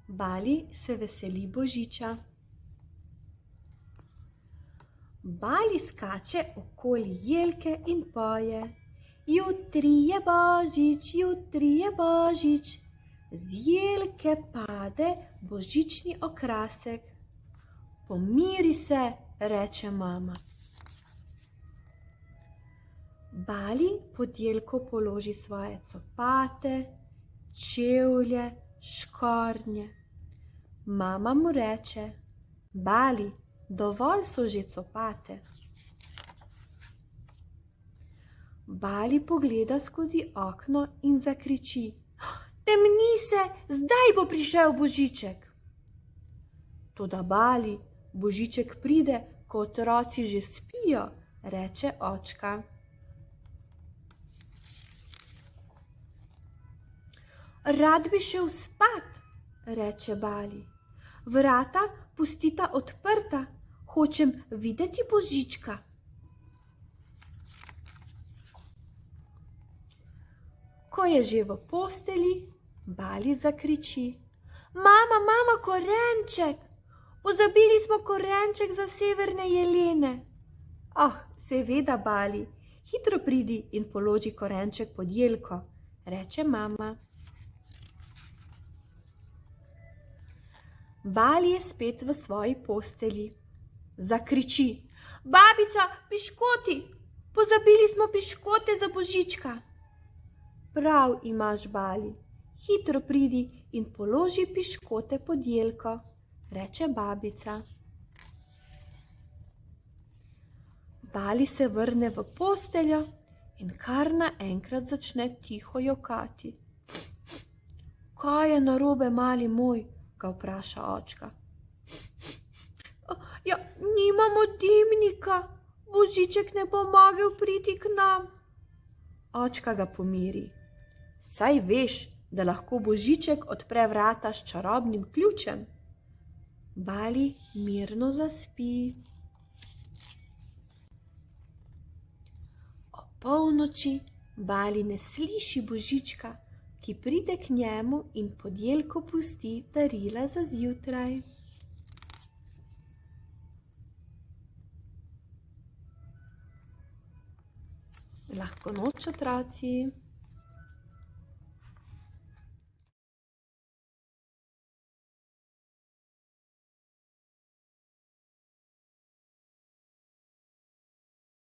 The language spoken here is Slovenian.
Bali se veseli Božiča. Bali skače okoli jelke in poje. Jutri je Božič, jutri je Božič. Z jelke pade božični okrasek. Pomiri se, reče mama. Bali pod jelko položi svoje copate, čevlje, škornje. Mama mu reče: Bali, dovolj so že copate. Bali pogleda skozi okno in zakriči: Temni se, zdaj bo prišel Božiček. Toda Bali, Božiček pride, ko otroci že spijo, reče očka. Rad bi šel spat, reče Bali. Vrata pustita odprta, hočem videti Božička. Ko je že v postelji, Bali zakriči: Mama, mama, korenček! Pozabili smo korenček za severne jelene. Seveda, Bali, hitro pridi in položi korenček pod jelko, reče mama. Bali je spet v svoji postelji. Zakriči: Babica, piškoti! Pozabili smo piškote za Božička. Prav imaš, Bali, hitro pridi in položi piškote pod jelko, reče babica. Bali se vrne v posteljo in kar naenkrat začne tiho jokati. Kaj je narobe, mali moj? Ga vpraša očka. Ja, nimamo dimnika, Božiček ne bo mogel priti k nam. Očka ga pomiri. Saj veš, da lahko Božiček odpre vrata s čarobnim ključem. Bali mirno zaspi. Ob polnoči Bali ne sliši Božička, ki pride k njemu in pod jelko pusti darila za zjutraj. Lahko noč, otroci.